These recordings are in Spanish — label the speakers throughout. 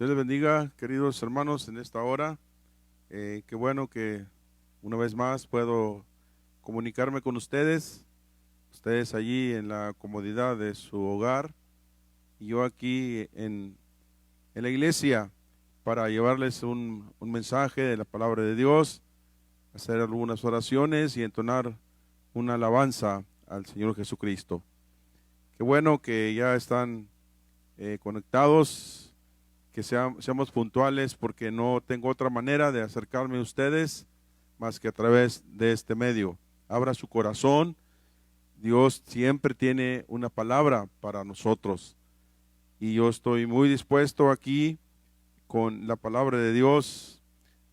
Speaker 1: Dios les bendiga, queridos hermanos, en esta hora. Qué bueno que una vez más puedo comunicarme con ustedes allí en la comodidad de su hogar y yo aquí en la iglesia para llevarles un mensaje de la palabra de Dios, hacer algunas oraciones y entonar una alabanza al Señor Jesucristo. Qué bueno que ya están conectados, que seamos puntuales, porque no tengo otra manera de acercarme a ustedes más que a través de este medio. Abra su corazón. Dios siempre tiene una palabra para nosotros y yo estoy muy dispuesto aquí con la palabra de Dios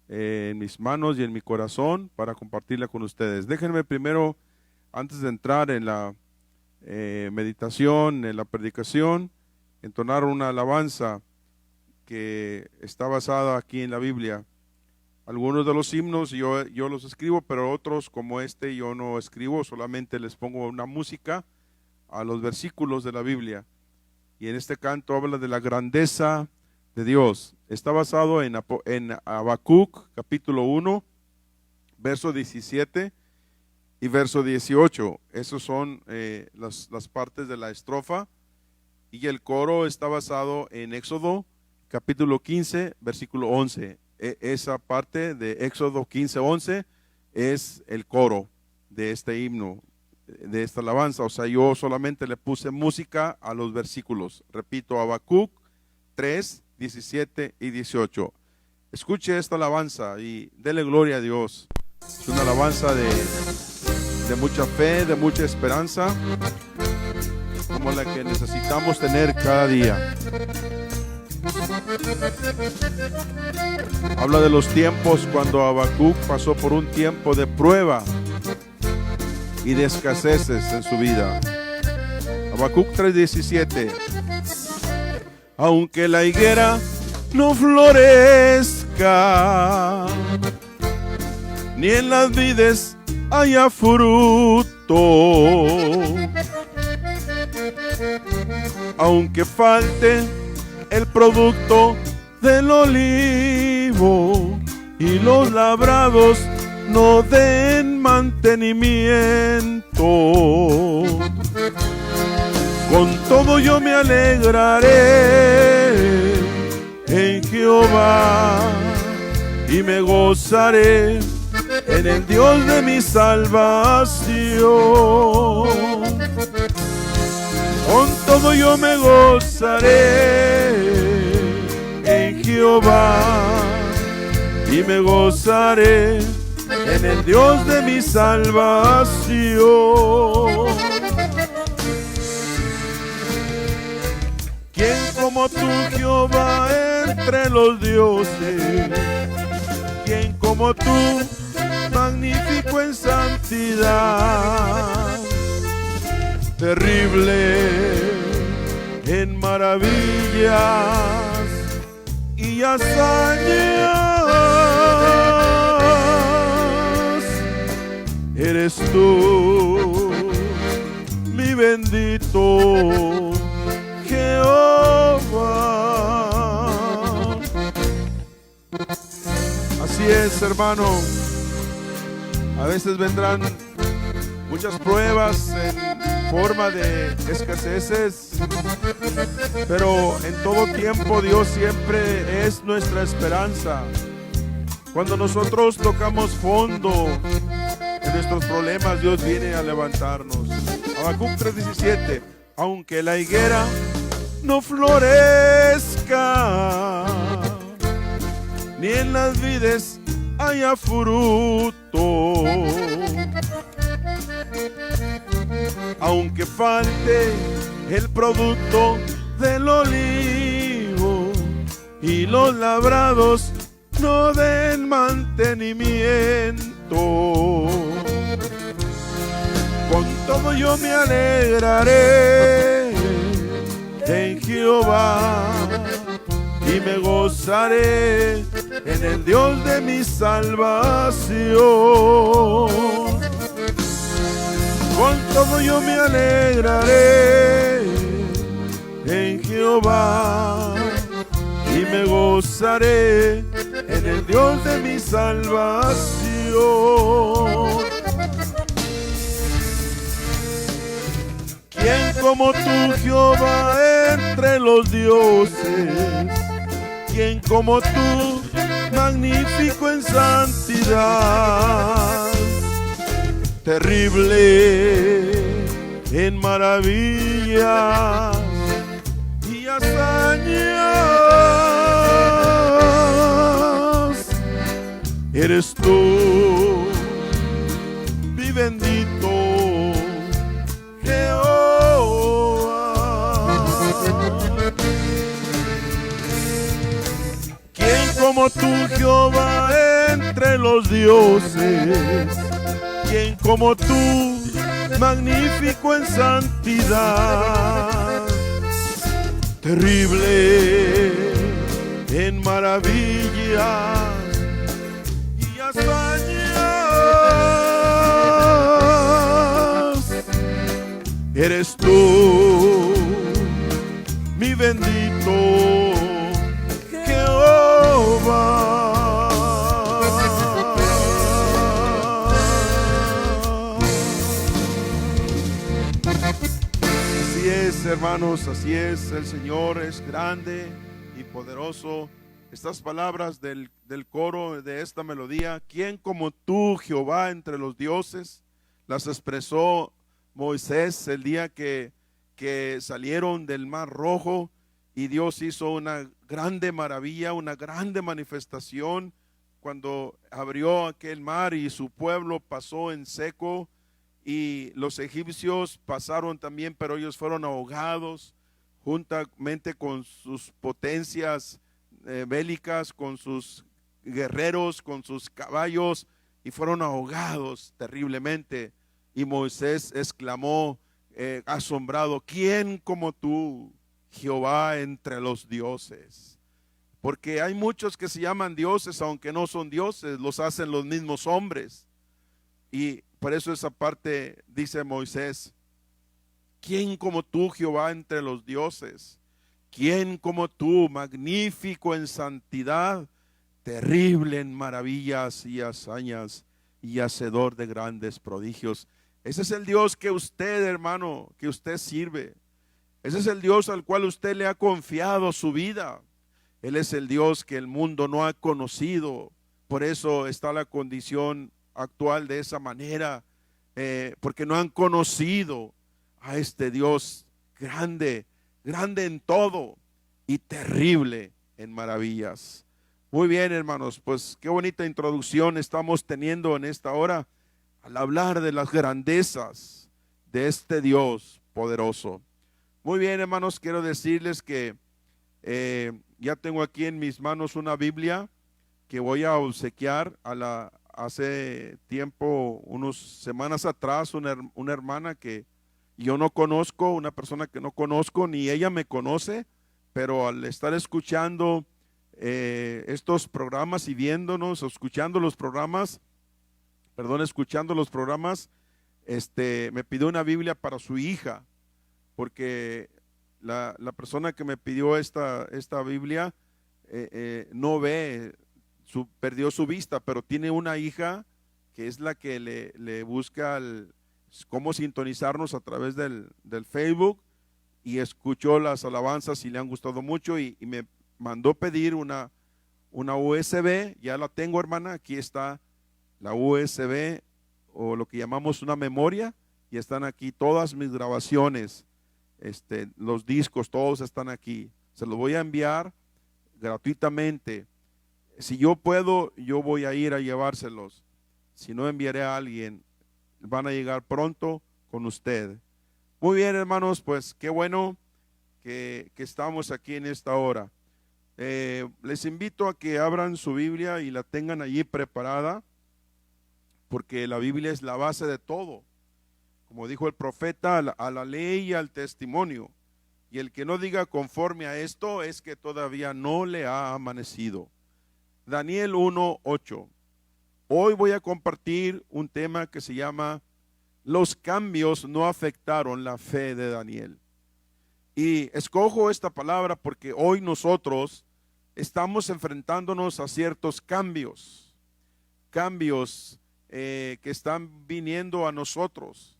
Speaker 1: en mis manos y en mi corazón para compartirla con ustedes. Déjenme primero, antes de entrar en la meditación, en la predicación, entonar una alabanza que está basada aquí en la Biblia. Algunos de los himnos yo los escribo, pero otros como este yo no escribo, solamente les pongo una música a los versículos de la Biblia. Y en este canto habla de la grandeza de Dios. Está basado en Habacuc, capítulo 1, verso 17 y verso 18. Esos son las partes de la estrofa. Y el coro está basado en Éxodo, capítulo 15, versículo 11. Esa parte de Éxodo 15, 11 es el coro de este himno, de esta alabanza. O sea, yo solamente le puse música a los versículos. Repito, Habacuc 3, 17 y 18. Escuche esta alabanza y dele gloria a Dios. Es una alabanza de mucha fe, de mucha esperanza, como la que necesitamos tener cada día. Habla de los tiempos cuando Habacuc pasó por un tiempo de prueba y de escaseces en su vida. Habacuc 3:17. Aunque la higuera no florezca, ni en las vides haya fruto, aunque falte el producto del olivo y los labrados no den mantenimiento, con todo yo me alegraré en Jehová y me gozaré en el Dios de mi salvación. Con todo yo me gozaré en Jehová y me gozaré en el Dios de mi salvación. ¿Quién como tú, Jehová, entre los dioses? ¿Quién como tú, magnífico en santidad? Terrible en maravillas y hazañas, eres tú, mi bendito Jehová. Así es, hermano. A veces vendrán muchas pruebas en forma de escaseces, pero en todo tiempo Dios siempre es nuestra esperanza. Cuando nosotros tocamos fondo en nuestros problemas, Dios viene a levantarnos. Habacuc 3:17. Aunque la higuera no florezca, ni en las vides haya fruto, aunque falte el producto del olivo y los labrados no den mantenimiento, con todo yo me alegraré en Jehová y me gozaré en el Dios de mi salvación. Con todo yo me alegraré en Jehová y me gozaré en el Dios de mi salvación. ¿Quién como tú, Jehová, entre los dioses? ¿Quién como tú, magnífico en santidad, terrible en maravillas y hazañas? Eres tú, mi bendito Jehová. ¿Quién como tú, Jehová, entre los dioses? ¿Quién como tú, magnífico en santidad, terrible en maravillas y hazañas? Eres tú, mi bendito Jehová. Así es, hermanos, así es. El Señor es grande y poderoso. Estas palabras del coro de esta melodía, ¿quién como tú, Jehová, entre los dioses? Las expresó Moisés el día que salieron del Mar Rojo, y Dios hizo una grande maravilla, una grande manifestación cuando abrió aquel mar y su pueblo pasó en seco. Y los egipcios pasaron también, pero ellos fueron ahogados juntamente con sus potencias bélicas, con sus guerreros, con sus caballos, y fueron ahogados terriblemente. Y Moisés exclamó asombrado: ¿quién como tú, Jehová, entre los dioses? Porque hay muchos que se llaman dioses, aunque no son dioses, los hacen los mismos hombres. Y por eso esa parte dice Moisés: ¿quién como tú, Jehová, entre los dioses? ¿Quién como tú, magnífico en santidad, terrible en maravillas y hazañas, y hacedor de grandes prodigios? Ese es el Dios que usted, hermano, que usted sirve. Ese es el Dios al cual usted le ha confiado su vida. Él es el Dios que el mundo no ha conocido. Por eso está la condición actual de esa manera, porque no han conocido a este Dios grande, grande en todo y terrible en maravillas. Muy bien, hermanos, pues qué bonita introducción estamos teniendo en esta hora al hablar de las grandezas de este Dios poderoso. Muy bien, hermanos, quiero decirles que ya tengo aquí en mis manos una Biblia que voy a obsequiar hace tiempo, unas semanas atrás, una hermana que yo no conozco, una persona que no conozco, ni ella me conoce, pero al estar escuchando estos programas y viéndonos, escuchando los programas, me pidió una Biblia para su hija, porque la persona que me pidió esta Biblia no ve, perdió su vista, pero tiene una hija que es la que le busca cómo sintonizarnos a través del Facebook, y escuchó las alabanzas y le han gustado mucho, y me mandó pedir una USB. Ya la tengo, hermana, aquí está la USB, o lo que llamamos una memoria, y están aquí todas mis grabaciones, los discos, todos están aquí. Se los voy a enviar gratuitamente. Si yo puedo, yo voy a ir a llevárselos. Si no, enviaré a alguien. Van a llegar pronto con usted. Muy bien, hermanos, pues qué bueno que estamos aquí en esta hora. Les invito a que abran su Biblia y la tengan allí preparada, porque la Biblia es la base de todo. Como dijo el profeta, a la ley y al testimonio. Y el que no diga conforme a esto es que todavía no le ha amanecido. Daniel 1:8. Hoy voy a compartir un tema que se llama Los cambios no afectaron la fe de Daniel. Y escojo esta palabra porque hoy nosotros estamos enfrentándonos a ciertos cambios que están viniendo a nosotros.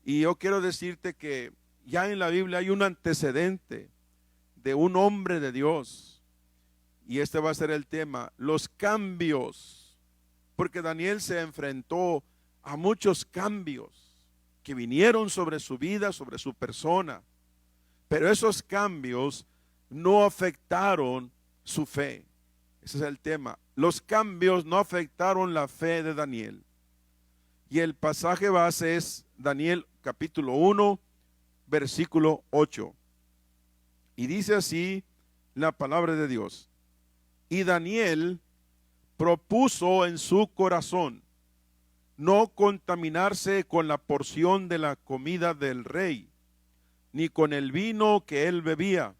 Speaker 1: Y yo quiero decirte que ya en la Biblia hay un antecedente de un hombre de Dios. Y este va a ser el tema, los cambios. Porque Daniel se enfrentó a muchos cambios que vinieron sobre su vida, sobre su persona. Pero esos cambios no afectaron su fe. Ese es el tema. Los cambios no afectaron la fe de Daniel. Y el pasaje base es Daniel capítulo 1, versículo 8. Y dice así la palabra de Dios. Y Daniel propuso en su corazón no contaminarse con la porción de la comida del rey, ni con el vino que él bebía,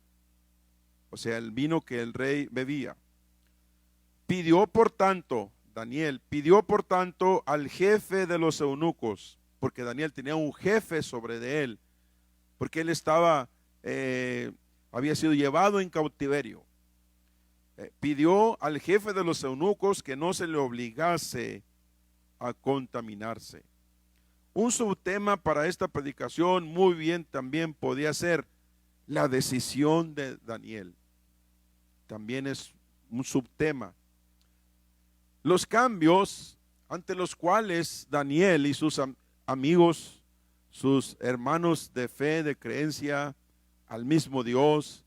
Speaker 1: o sea, el vino que el rey bebía. Daniel pidió por tanto al jefe de los eunucos, porque Daniel tenía un jefe sobre de él, porque él había sido llevado en cautiverio. Pidió al jefe de los eunucos que no se le obligase a contaminarse. Un subtema para esta predicación muy bien también podía ser la decisión de Daniel. También es un subtema. Los cambios ante los cuales Daniel y sus amigos, sus hermanos de fe, de creencia al mismo Dios,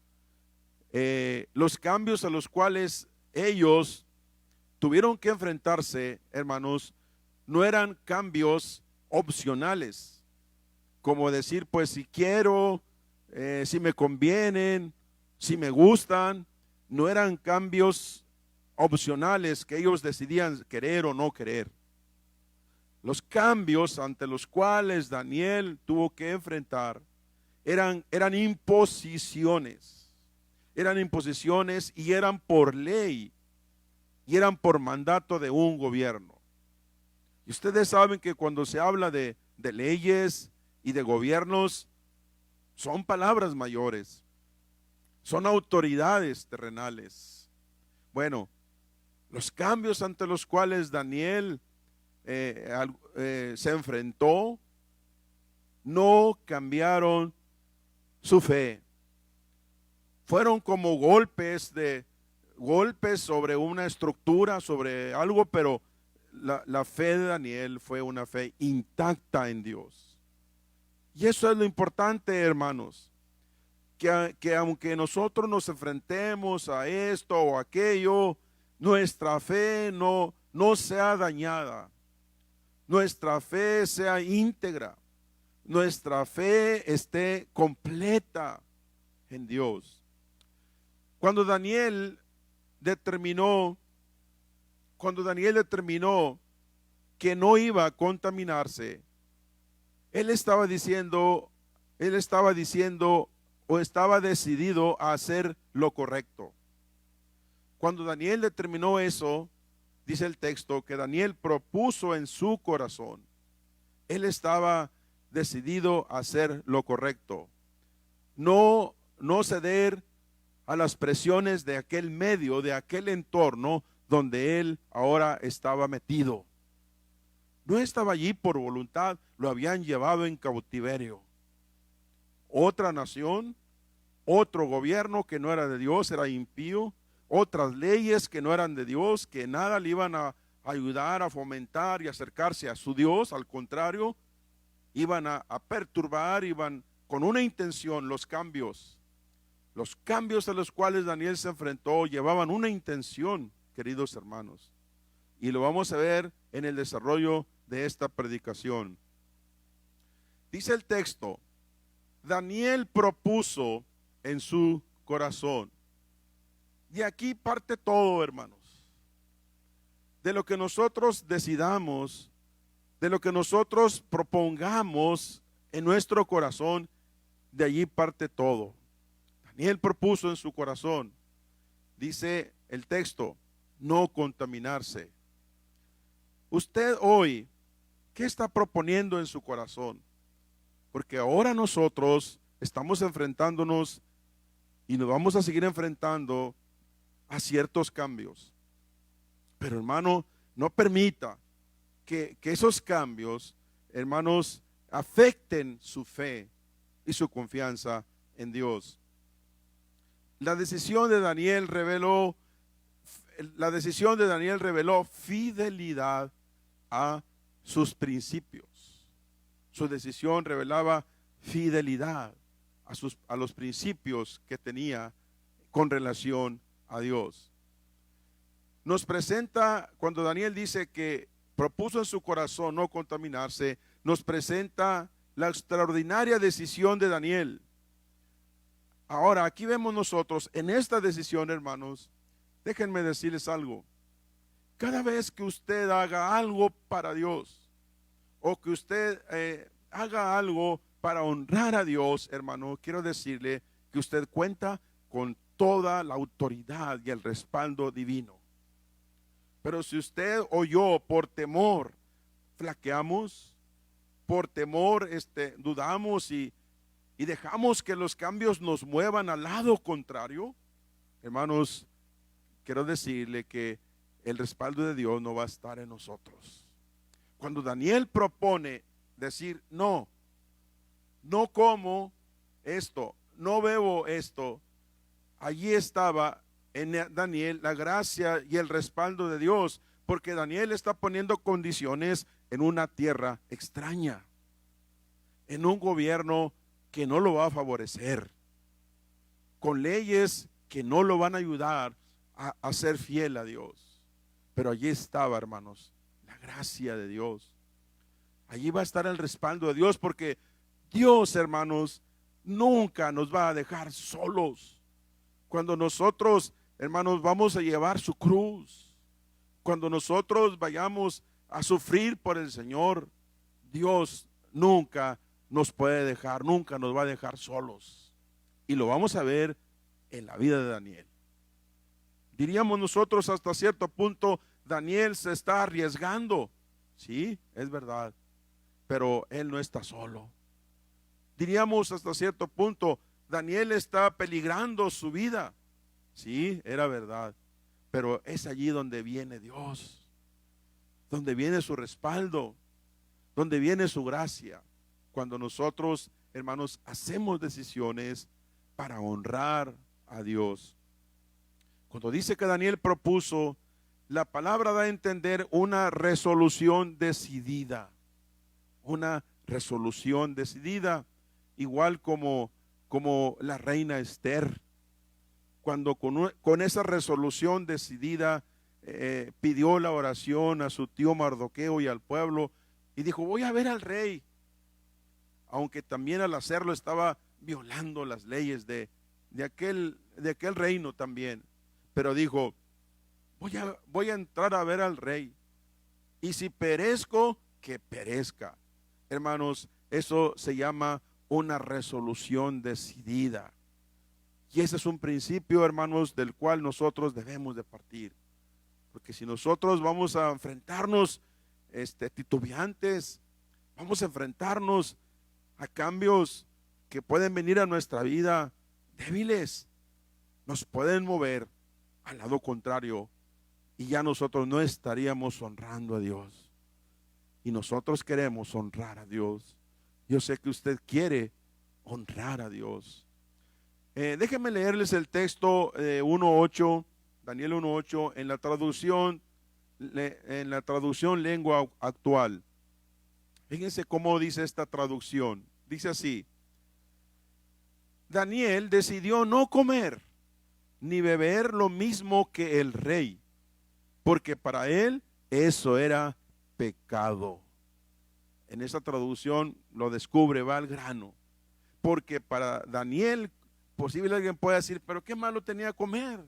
Speaker 1: los cambios a los cuales ellos tuvieron que enfrentarse, hermanos, no eran cambios opcionales, como decir, pues si quiero, si me convienen, si me gustan. No eran cambios opcionales que ellos decidían querer o no querer. Los cambios ante los cuales Daniel tuvo que enfrentar eran imposiciones. Eran imposiciones y eran por ley y eran por mandato de un gobierno. Y ustedes saben que cuando se habla de leyes y de gobiernos, son palabras mayores, son autoridades terrenales. Bueno, los cambios ante los cuales Daniel se enfrentó no cambiaron su fe. Fueron como golpes sobre una estructura, sobre algo, pero la fe de Daniel fue una fe intacta en Dios. Y eso es lo importante, hermanos, que aunque nosotros nos enfrentemos a esto o aquello, nuestra fe no sea dañada, nuestra fe sea íntegra, nuestra fe esté completa en Dios. Cuando Daniel determinó que no iba a contaminarse, él estaba diciendo o estaba decidido a hacer lo correcto. Cuando Daniel determinó eso, dice el texto que Daniel propuso en su corazón. Él estaba decidido a hacer lo correcto. No ceder a las presiones de aquel medio, de aquel entorno donde él ahora estaba metido. No estaba allí por voluntad, lo habían llevado en cautiverio. Otra nación, otro gobierno que no era de Dios, era impío, otras leyes que no eran de Dios, que nada le iban a ayudar a fomentar y acercarse a su Dios, al contrario, iban a perturbar, iban con una intención. Los cambios a los cuales Daniel se enfrentó llevaban una intención, queridos hermanos, y lo vamos a ver en el desarrollo de esta predicación. Dice el texto, Daniel propuso en su corazón. Y aquí parte todo, hermanos. De lo que nosotros decidamos, de lo que nosotros propongamos en nuestro corazón, de allí parte todo. Daniel propuso en su corazón, dice el texto, no contaminarse. Usted hoy, ¿qué está proponiendo en su corazón? Porque ahora nosotros estamos enfrentándonos y nos vamos a seguir enfrentando a ciertos cambios. Pero hermano, no permita que esos cambios, hermanos, afecten su fe y su confianza en Dios. La decisión de Daniel reveló fidelidad a sus principios. Su decisión revelaba fidelidad a los principios que tenía con relación a Dios. Nos presenta, cuando Daniel dice que propuso en su corazón no contaminarse, nos presenta la extraordinaria decisión de Daniel. Ahora, aquí vemos nosotros, en esta decisión, hermanos, déjenme decirles algo. Cada vez que usted haga algo para Dios, o que usted haga algo para honrar a Dios, hermano, quiero decirle que usted cuenta con toda la autoridad y el respaldo divino. Pero si usted o yo por temor flaqueamos, por temor dudamos y dejamos que los cambios nos muevan al lado contrario, hermanos, quiero decirle que el respaldo de Dios no va a estar en nosotros. Cuando Daniel propone decir no como esto, no bebo esto, allí estaba en Daniel la gracia y el respaldo de Dios, porque Daniel está poniendo condiciones en una tierra extraña, en un gobierno que no lo va a favorecer, con leyes que no lo van a ayudar a ser fiel a Dios. Pero allí estaba, hermanos, la gracia de Dios. Allí va a estar el respaldo de Dios, porque Dios, hermanos, nunca nos va a dejar solos. Cuando nosotros, hermanos, vamos a llevar su cruz, cuando nosotros vayamos a sufrir por el Señor, Dios nunca nos puede dejar, nunca nos va a dejar solos. Y lo vamos a ver en la vida de Daniel. Diríamos nosotros hasta cierto punto, Daniel se está arriesgando. Sí, es verdad, pero él no está solo. Diríamos hasta cierto punto, Daniel está peligrando su vida. Sí, era verdad, pero es allí donde viene Dios, donde viene su respaldo, donde viene su gracia. Cuando nosotros, hermanos, hacemos decisiones para honrar a Dios. Cuando dice que Daniel propuso, la palabra da a entender una resolución decidida. Una resolución decidida, igual como la reina Esther. Cuando con esa resolución decidida pidió la oración a su tío Mardoqueo y al pueblo, y dijo, voy a ver al rey. Aunque también al hacerlo estaba violando las leyes de aquel reino también. Pero dijo, voy a entrar a ver al rey, y si perezco, que perezca. Hermanos, eso se llama una resolución decidida. Y ese es un principio, hermanos, del cual nosotros debemos de partir. Porque si nosotros vamos a enfrentarnos titubeantes, vamos a enfrentarnos a cambios que pueden venir a nuestra vida débiles, nos pueden mover al lado contrario, y ya nosotros no estaríamos honrando a Dios. Y nosotros queremos honrar a Dios. Yo sé que usted quiere honrar a Dios. Déjenme leerles el texto 1:8, Daniel 1:8, en la traducción lengua actual. Fíjense cómo dice esta traducción. Dice así: Daniel decidió no comer ni beber lo mismo que el rey, porque para él eso era pecado. En esa traducción lo descubre, va al grano. Porque para Daniel, posible alguien pueda decir, pero qué malo tenía comer,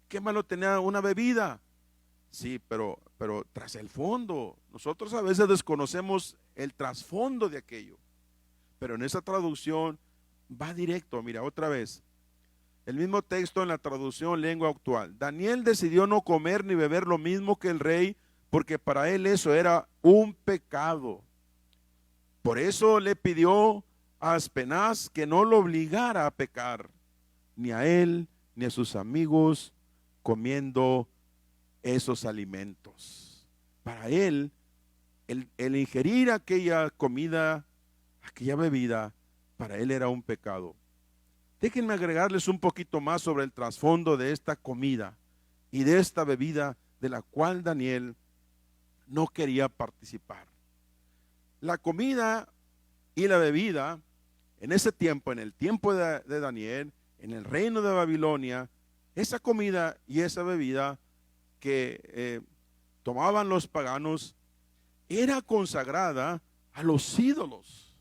Speaker 1: qué malo tenía una bebida. Sí, pero tras el fondo, nosotros a veces desconocemos el trasfondo de aquello. Pero en esa traducción va directo, mira, otra vez. El mismo texto en la traducción lengua actual. Daniel decidió no comer ni beber lo mismo que el rey, porque para él eso era un pecado. Por eso le pidió a Aspenaz que no lo obligara a pecar, ni a él, ni a sus amigos, comiendo esos alimentos. Para él, el ingerir aquella comida, aquella bebida, para él era un pecado. Déjenme agregarles un poquito más sobre el trasfondo de esta comida y de esta bebida de la cual Daniel no quería participar. La comida y la bebida en ese tiempo, en el tiempo de Daniel, en el reino de Babilonia, esa comida y esa bebida que tomaban los paganos era consagrada a los ídolos.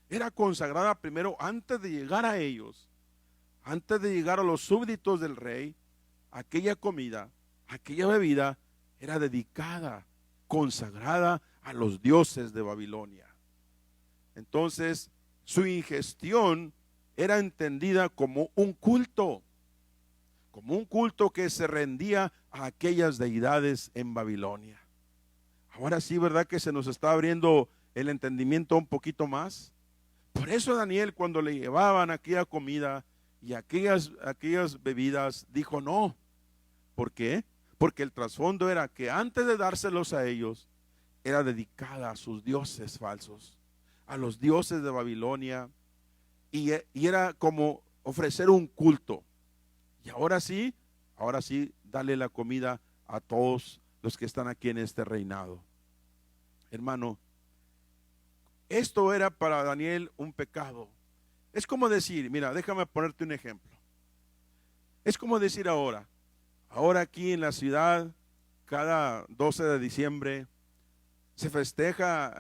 Speaker 1: Era consagrada primero antes de llegar a ellos, antes de llegar a los súbditos del rey. Aquella comida, aquella bebida era dedicada, consagrada a los dioses de Babilonia. Entonces, su ingestión era entendida como un culto que se rendía a aquellas deidades en Babilonia. Ahora sí, ¿verdad que se nos está abriendo el entendimiento un poquito más? Por eso Daniel, cuando le llevaban aquella comida y aquellas bebidas, dijo no. ¿Por qué? Porque el trasfondo era que antes de dárselos a ellos, era dedicada a sus dioses falsos, a los dioses de Babilonia, y era como ofrecer un culto. Y ahora sí, dale la comida a todos los que están aquí en este reinado. Hermano, esto era para Daniel un pecado. Es como decir, mira, déjame ponerte un ejemplo. Es como decir ahora aquí en la ciudad, cada 12 de diciembre, se festeja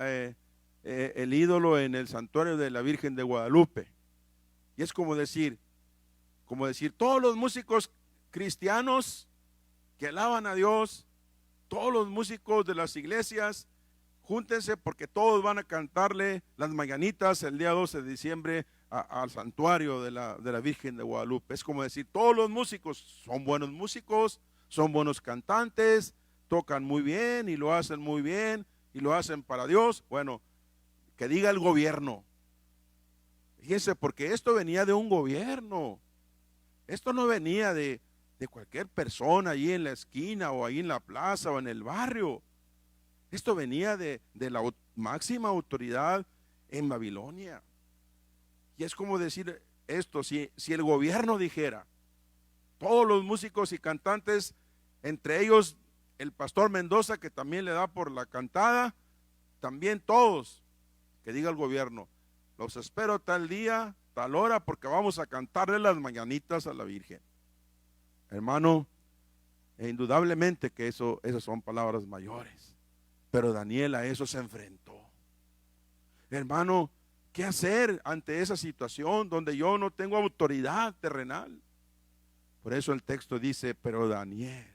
Speaker 1: el ídolo en el santuario de la Virgen de Guadalupe. Y es como decir, todos los músicos cristianos que alaban a Dios, todos los músicos de las iglesias, júntense porque todos van a cantarle las mañanitas el día 12 de diciembre al santuario de la Virgen de Guadalupe. Es como decir, todos los músicos son buenos músicos, son buenos cantantes, tocan muy bien y lo hacen muy bien y lo hacen para Dios. Bueno, que diga el gobierno. Fíjense, porque esto venía de un gobierno. Esto no venía de cualquier persona ahí en la esquina o ahí en la plaza o en el barrio. Esto venía de la máxima autoridad en Babilonia. Y es como decir esto, si el gobierno dijera, todos los músicos y cantantes, entre ellos el pastor Mendoza, que también le da por la cantada, también todos, que diga el gobierno, los espero tal día, tal hora, porque vamos a cantarle las mañanitas a la Virgen. Hermano, indudablemente que esas son palabras mayores, pero Daniel a eso se enfrentó. Hermano, ¿qué hacer ante esa situación donde yo no tengo autoridad terrenal? Por eso el texto dice, pero Daniel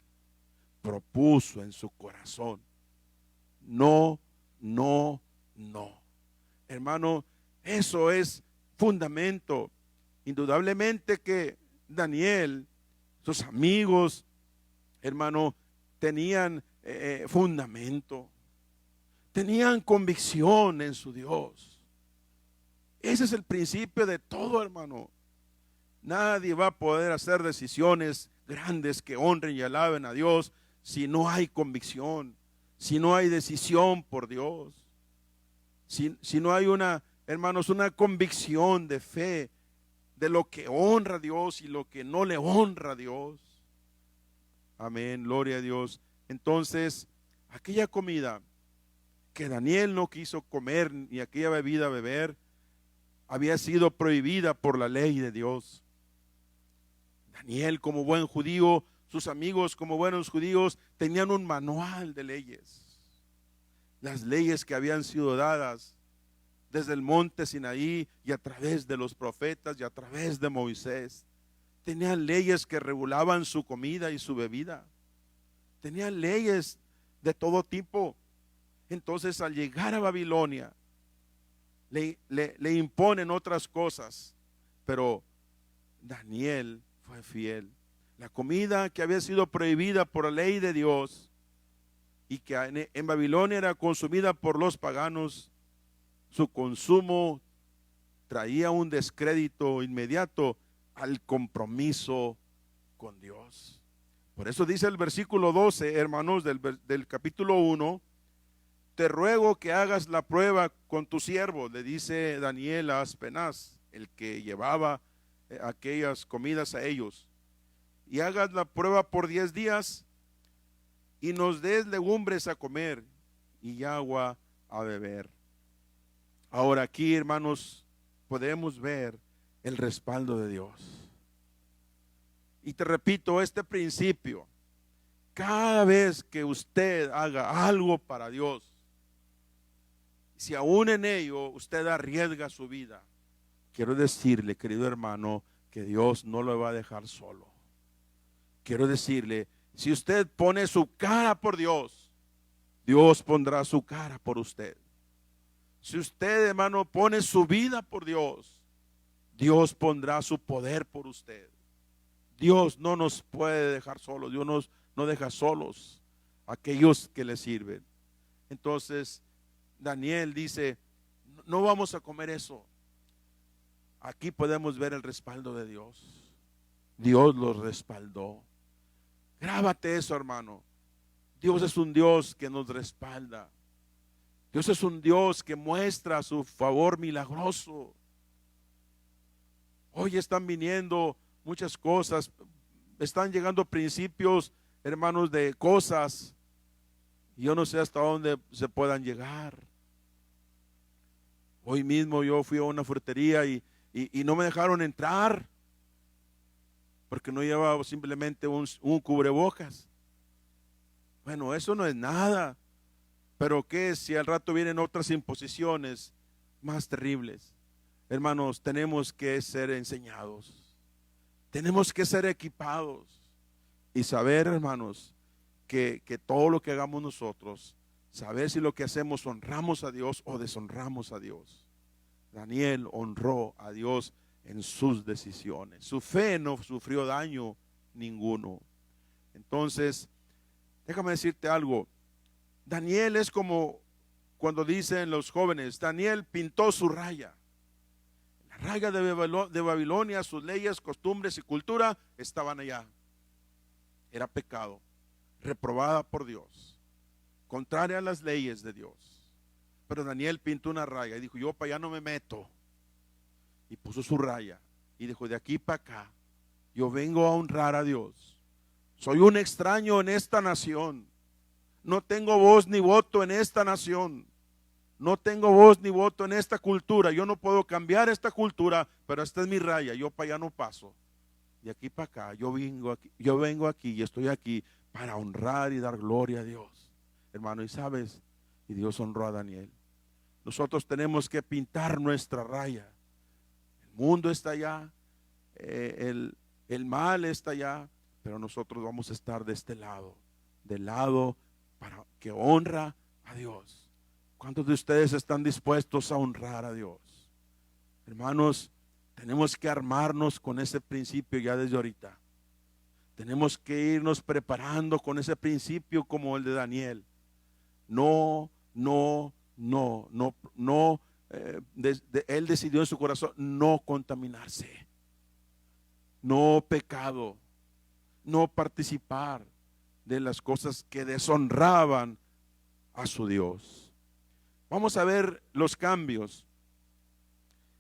Speaker 1: propuso en su corazón, no. Hermano, eso es fundamento. Indudablemente que Daniel, sus amigos, hermano, tenían fundamento, tenían convicción en su Dios. Ese es el principio de todo, hermano. Nadie va a poder hacer decisiones grandes que honren y alaben a Dios si no hay convicción, si no hay decisión por Dios, si no hay hermanos, una convicción de fe de lo que honra a Dios y lo que no le honra a Dios. Amén, gloria a Dios. Entonces, aquella comida que Daniel no quiso comer ni aquella bebida beber, había sido prohibida por la ley de Dios. Daniel, como buen judío, sus amigos como buenos judíos, tenían un manual de leyes. Las leyes que habían sido dadas desde el monte Sinaí y a través de los profetas y a través de Moisés. Tenían leyes que regulaban su comida y su bebida. Tenían leyes de todo tipo. Entonces, al llegar a Babilonia, le imponen otras cosas, pero Daniel fue fiel. La comida que había sido prohibida por la ley de Dios y que en Babilonia era consumida por los paganos, su consumo traía un descrédito inmediato al compromiso con Dios. Por eso dice el versículo 12, hermanos, del capítulo 1, te ruego que hagas la prueba con tu siervo, le dice Daniel a Aspenaz, el que llevaba aquellas comidas a ellos, y hagas la prueba por 10 días y nos des legumbres a comer y agua a beber. Ahora aquí, hermanos, podemos ver el respaldo de Dios. Y te repito, este principio, cada vez que usted haga algo para Dios, si aún en ello usted arriesga su vida, quiero decirle, querido hermano, que Dios no lo va a dejar solo. Quiero decirle, si usted pone su cara por Dios, Dios pondrá su cara por usted. Si usted, hermano, pone su vida por Dios, Dios pondrá su poder por usted. Dios no nos puede dejar solos. Dios no deja solos a aquellos que le sirven. Entonces Daniel dice, no vamos a comer eso. Aquí podemos ver el respaldo de Dios. Dios los respaldó. Grábate eso, hermano. Dios es un Dios que nos respalda. Dios es un Dios que muestra su favor milagroso. Hoy están viniendo muchas cosas, están llegando principios, hermanos, de cosas. Y yo no sé hasta dónde se puedan llegar. Hoy mismo yo fui a una frutería y no me dejaron entrar porque no llevaba simplemente un cubrebocas. Bueno, eso no es nada. Pero ¿qué si al rato vienen otras imposiciones más terribles? Hermanos, tenemos que ser enseñados. Tenemos que ser equipados. Y saber, hermanos, que todo lo que hagamos nosotros, saber si lo que hacemos honramos a Dios o deshonramos a Dios. Daniel honró a Dios en sus decisiones. Su fe no sufrió daño ninguno. Entonces, déjame decirte algo. Daniel es como cuando dicen los jóvenes, Daniel pintó su raya. La raya de Babilonia, sus leyes, costumbres y cultura estaban allá. Era pecado, reprobada por Dios, contraria a las leyes de Dios. Pero Daniel pintó una raya y dijo, yo para allá no me meto. Y puso su raya y dijo, de aquí para acá, yo vengo a honrar a Dios. Soy un extraño en esta nación. No tengo voz ni voto en esta nación. No tengo voz ni voto en esta cultura. Yo no puedo cambiar esta cultura, pero esta es mi raya. Yo para allá no paso. De aquí para acá, yo vengo aquí y estoy aquí para honrar y dar gloria a Dios. Hermano, y sabes, y Dios honró a Daniel. Nosotros tenemos que pintar nuestra raya. El mundo está allá, el mal está allá, pero nosotros vamos a estar de este lado, del lado para que honra a Dios. ¿Cuántos de ustedes están dispuestos a honrar a Dios? Hermanos, tenemos que armarnos con ese principio ya desde ahorita. Tenemos que irnos preparando con ese principio como el de Daniel. Él decidió en su corazón no contaminarse, no pecado, no participar de las cosas que deshonraban a su Dios. Vamos a ver los cambios.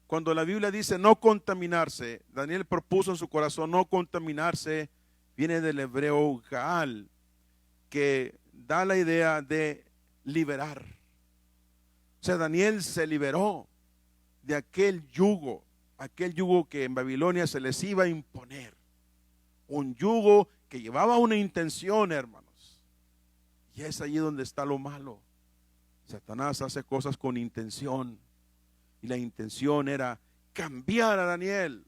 Speaker 1: Cuando la Biblia dice no contaminarse, Daniel propuso en su corazón no contaminarse, viene del hebreo Gaal, que da la idea de liberar. O sea, Daniel se liberó de aquel yugo que en Babilonia se les iba a imponer. Un yugo que llevaba una intención, hermanos. Y es allí donde está lo malo. Satanás hace cosas con intención. Y la intención era cambiar a Daniel,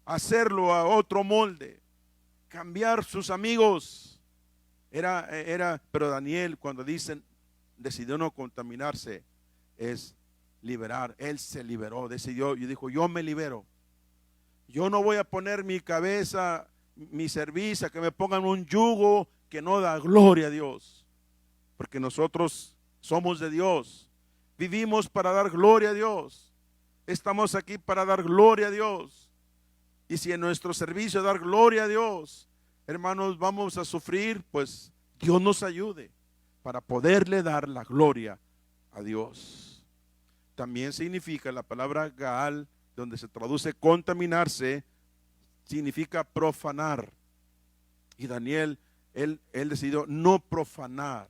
Speaker 1: hacerlo a otro molde, cambiar sus amigos. Pero Daniel, cuando dicen decidió no contaminarse, es liberar. Él se liberó, decidió y dijo, yo me libero. Yo no voy a poner mi cabeza, mi cerviz, a que me pongan un yugo que no da gloria a Dios. Porque nosotros somos de Dios. Vivimos para dar gloria a Dios. Estamos aquí para dar gloria a Dios. Y si en nuestro servicio dar gloria a Dios, hermanos, vamos a sufrir, pues Dios nos ayude para poderle dar la gloria a Dios. También significa la palabra Gaal, donde se traduce contaminarse, significa profanar. Y Daniel, él decidió no profanar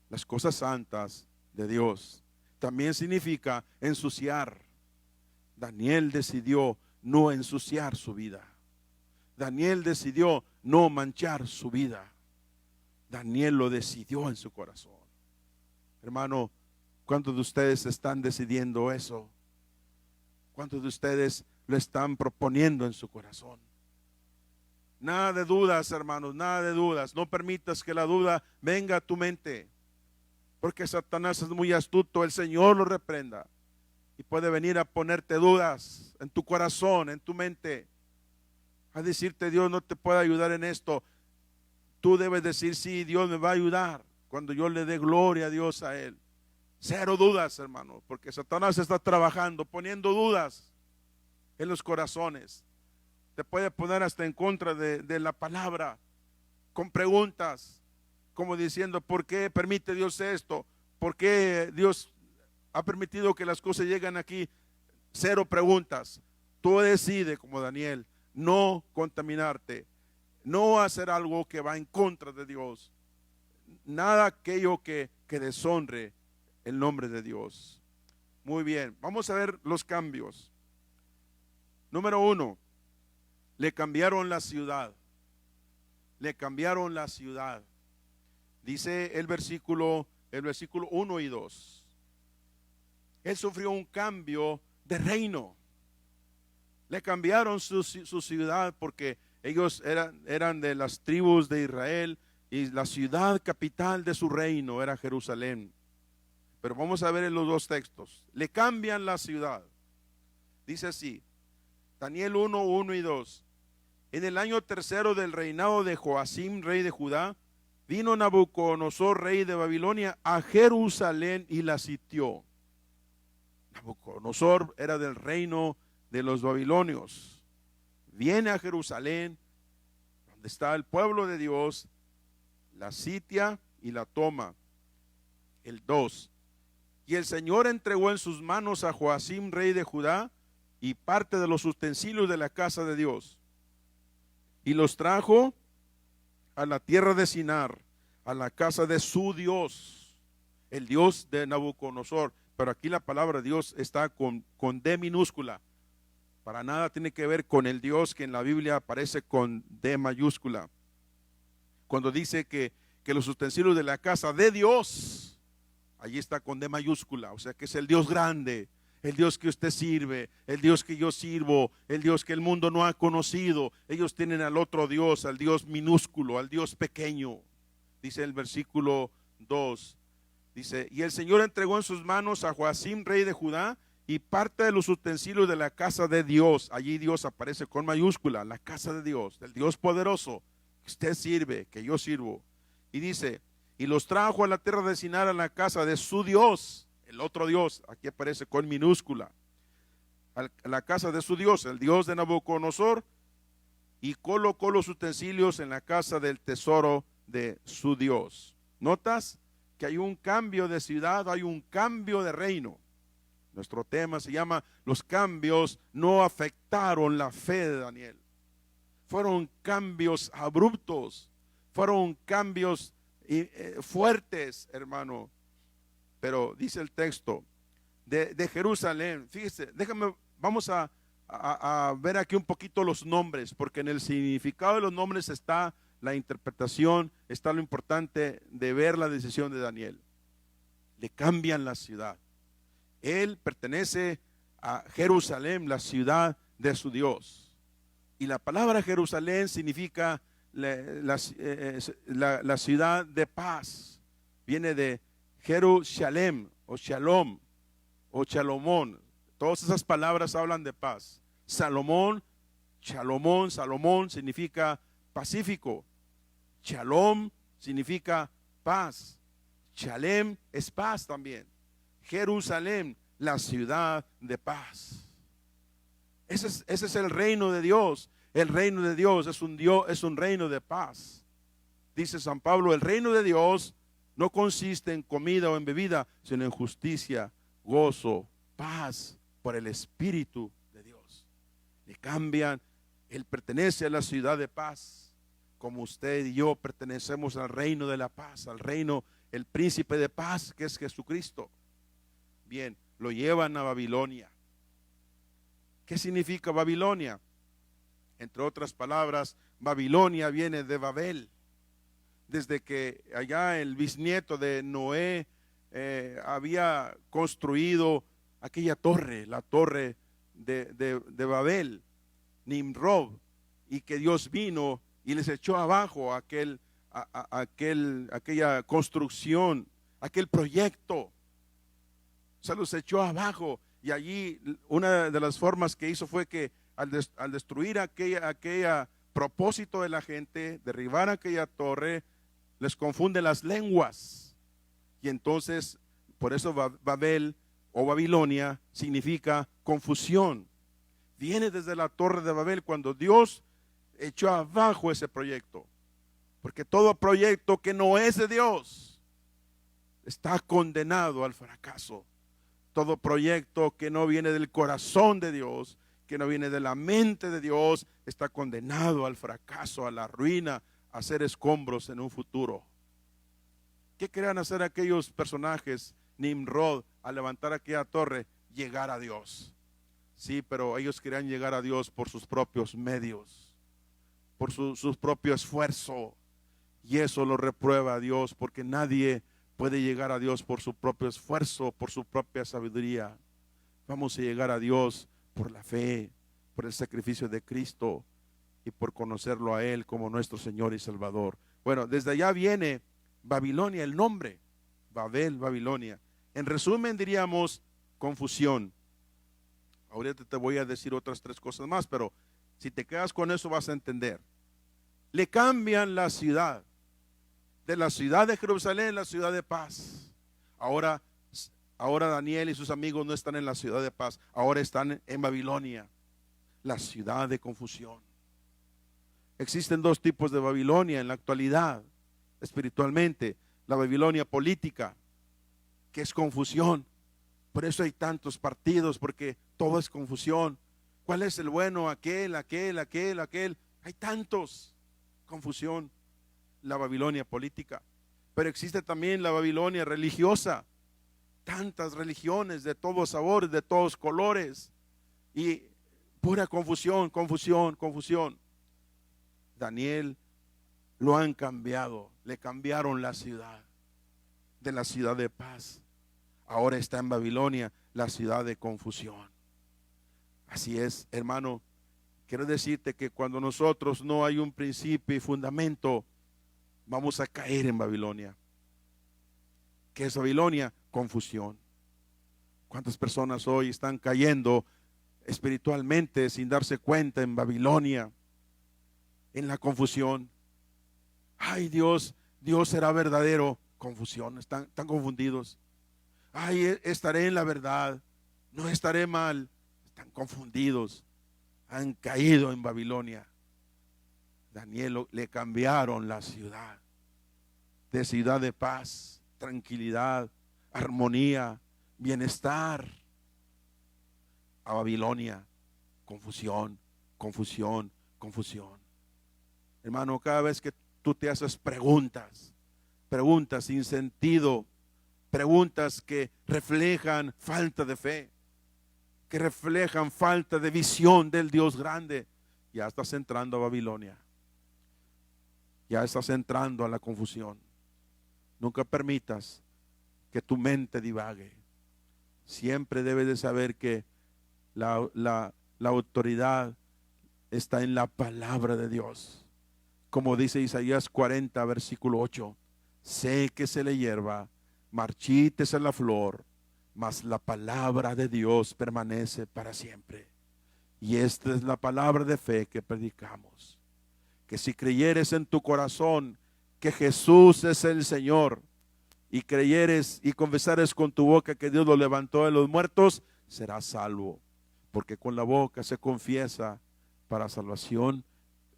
Speaker 1: las cosas santas de Dios. También significa ensuciar. Daniel decidió no ensuciar su vida. Daniel decidió no manchar su vida. Daniel lo decidió en su corazón. Hermano, ¿cuántos de ustedes están decidiendo eso? ¿Cuántos de ustedes lo están proponiendo en su corazón? Nada de dudas, hermanos, nada de dudas. No permitas que la duda venga a tu mente, porque Satanás es muy astuto. El Señor lo reprenda y puede venir a ponerte dudas en tu corazón, en tu mente, a decirte: Dios no te puede ayudar en esto. Tú debes decir: sí, Dios me va a ayudar cuando yo le dé gloria a Dios a Él. Cero dudas, hermano, porque Satanás está trabajando, poniendo dudas en los corazones. Te puede poner hasta en contra de la palabra, con preguntas, como diciendo: ¿por qué permite Dios esto? ¿Por qué Dios ha permitido que las cosas lleguen aquí? Cero preguntas. Tú decides, como Daniel, no contaminarte, no hacer algo que va en contra de Dios, nada aquello que deshonre el nombre de Dios. Muy bien, vamos a ver los cambios. Número 1, le cambiaron la ciudad. Le cambiaron la ciudad. Dice el versículo 1 y 2. Él sufrió un cambio de reino. Le cambiaron su ciudad, porque ellos eran de las tribus de Israel, y la ciudad capital de su reino era Jerusalén. Pero vamos a ver en los dos textos. Le cambian la ciudad. Dice así, Daniel 1, 1 y 2. En el año tercero del reinado de Joacim, rey de Judá, vino Nabucodonosor, rey de Babilonia, a Jerusalén y la sitió. Nabucodonosor era del reino de los babilonios. Viene a Jerusalén, donde está el pueblo de Dios, la sitia y la toma. El 2. Y el Señor entregó en sus manos a Joacim, rey de Judá, y parte de los utensilios de la casa de Dios, y los trajo a la tierra de Sinar, a la casa de su Dios, el Dios de Nabucodonosor. Pero aquí la palabra Dios está con D minúscula. Para nada tiene que ver con el Dios que en la Biblia aparece con D mayúscula. Cuando dice que los utensilios de la casa de Dios, allí está con D mayúscula. O sea que es el Dios grande, el Dios que usted sirve, el Dios que yo sirvo, el Dios que el mundo no ha conocido. Ellos tienen al otro Dios, al Dios minúsculo, al Dios pequeño. Dice el versículo 2. Dice, y el Señor entregó en sus manos a Joacim, rey de Judá, y parte de los utensilios de la casa de Dios. Allí Dios aparece con mayúscula, la casa de Dios, del Dios poderoso, que usted sirve, que yo sirvo. Y dice, y los trajo a la tierra de Sinar, a la casa de su Dios, el otro Dios, aquí aparece con minúscula, a la casa de su Dios, el Dios de Nabucodonosor, y colocó los utensilios en la casa del tesoro de su Dios. ¿Notas que hay un cambio de ciudad, hay un cambio de reino? Nuestro tema se llama: los cambios no afectaron la fe de Daniel. Fueron cambios abruptos, fueron cambios fuertes, hermano. Pero dice el texto de Jerusalén, fíjese, vamos a ver aquí un poquito los nombres, porque en el significado de los nombres está la interpretación, está lo importante de ver la decisión de Daniel. Le cambian la ciudad. Él pertenece a Jerusalén, la ciudad de su Dios. Y la palabra Jerusalén significa la ciudad de paz. Viene de Jerusalem o Shalom o Shalomón. Todas esas palabras hablan de paz. Salomón significa pacífico. Shalom significa paz. Shalem es paz también. Jerusalén, la ciudad de paz. Ese es el reino de Dios. El reino de Dios, es un reino de paz. Dice San Pablo, el reino de Dios no consiste en comida o en bebida, sino en justicia, gozo, paz por el Espíritu de Dios. Le cambian, él pertenece a la ciudad de paz, como usted y yo pertenecemos al reino de la paz, al reino, el príncipe de paz que es Jesucristo. Bien, lo llevan a Babilonia. ¿Qué significa Babilonia? Entre otras palabras, Babilonia viene de Babel. Desde que allá el bisnieto de Noé había construido aquella torre, la torre de Babel, Nimrod, y que Dios vino y les echó abajo aquella construcción, aquel proyecto, se los echó abajo. Y allí una de las formas que hizo fue que al destruir aquella propósito de la gente, derribar aquella torre, les confunde las lenguas. Y entonces, por eso Babel o Babilonia significa confusión. Viene desde la torre de Babel, cuando Dios echó abajo ese proyecto. Porque todo proyecto que no es de Dios está condenado al fracaso. Todo proyecto que no viene del corazón de Dios, que no viene de la mente de Dios, está condenado al fracaso, a la ruina, a ser escombros en un futuro. ¿Qué querían hacer aquellos personajes? Nimrod, al levantar aquella torre, llegar a Dios. Sí, pero ellos querían llegar a Dios por sus propios medios, por su propio esfuerzo. Y eso lo reprueba a Dios, porque nadie puede llegar a Dios por su propio esfuerzo, por su propia sabiduría. Vamos a llegar a Dios por la fe, por el sacrificio de Cristo y por conocerlo a Él como nuestro Señor y Salvador. Bueno, desde allá viene Babilonia, el nombre, Babel, Babilonia. En resumen diríamos confusión. Ahorita te voy a decir otras 3 cosas más, pero si te quedas con eso vas a entender. Le cambian la ciudad, de la ciudad de Jerusalén, la ciudad de paz. Ahora Daniel y sus amigos no están en la ciudad de paz, ahora están en Babilonia, la ciudad de confusión. Existen 2 tipos de Babilonia en la actualidad, espiritualmente. La Babilonia política, que es confusión. Por eso hay tantos partidos, porque todo es confusión. ¿Cuál es el bueno? Aquel. Hay tantos. Confusión. La Babilonia política. Pero existe también la Babilonia religiosa. Tantas religiones de todos sabores, de todos colores. Y pura confusión. Daniel lo han cambiado. Le cambiaron la ciudad. De la ciudad de paz. Ahora está en Babilonia, la ciudad de confusión. Así es, hermano. Quiero decirte que cuando nosotros no hay un principio y fundamento, vamos a caer en Babilonia. ¿Qué es Babilonia? Confusión. ¿Cuántas personas hoy están cayendo espiritualmente sin darse cuenta en Babilonia? En la confusión. Ay, Dios será verdadero. Confusión, están confundidos. Ay, estaré en la verdad, no estaré mal. Están confundidos, han caído en Babilonia. Daniel le cambiaron la ciudad, de ciudad de paz, tranquilidad, armonía, bienestar, a Babilonia, confusión. Hermano, cada vez que tú te haces preguntas sin sentido, preguntas que reflejan falta de fe, que reflejan falta de visión del Dios grande, ya estás entrando a Babilonia, ya estás entrando a la confusión. Nunca permitas que tu mente divague. Siempre debes de saber que la autoridad está en la palabra de Dios. Como dice Isaías 40, versículo 8, séquese la hierba, marchítese la flor, mas la palabra de Dios permanece para siempre. Y esta es la palabra de fe que predicamos. Que si creyeres en tu corazón que Jesús es el Señor, y creyeres y confesares con tu boca que Dios lo levantó de los muertos, serás salvo. Porque con la boca se confiesa para salvación,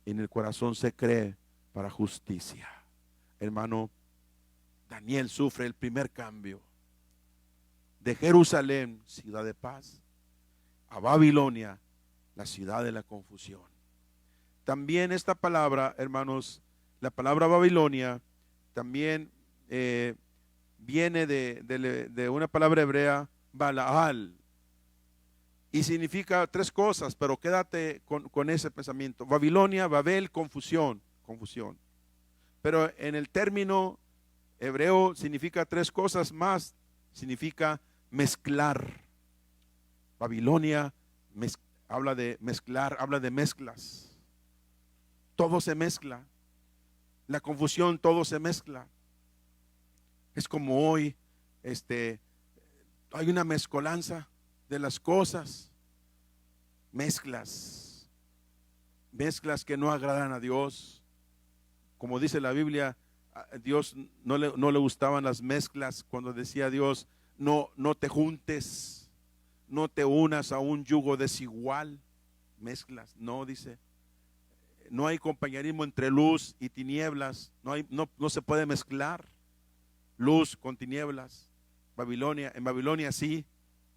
Speaker 1: en el corazón se cree para justicia. Hermano, Daniel sufre el primer cambio. De Jerusalén, ciudad de paz, a Babilonia, la ciudad de la confusión. También esta palabra, hermanos, la palabra Babilonia, también viene de una palabra hebrea, Balaal, y significa tres cosas, pero quédate con ese pensamiento. Babilonia, Babel, confusión, confusión. Pero en el término hebreo significa tres cosas más, significa mezclar. Babilonia habla de mezclar, habla de mezclas. Todo se mezcla. La confusión, todo se mezcla. Es como hoy, hay una mezcolanza de las cosas, mezclas que no agradan a Dios. Como dice la Biblia, a Dios no le gustaban las mezclas. Cuando decía Dios, no te juntes, no te unas a un yugo desigual. Mezclas, no, dice, no hay compañerismo entre luz y tinieblas, no se puede mezclar luz con tinieblas. En Babilonia sí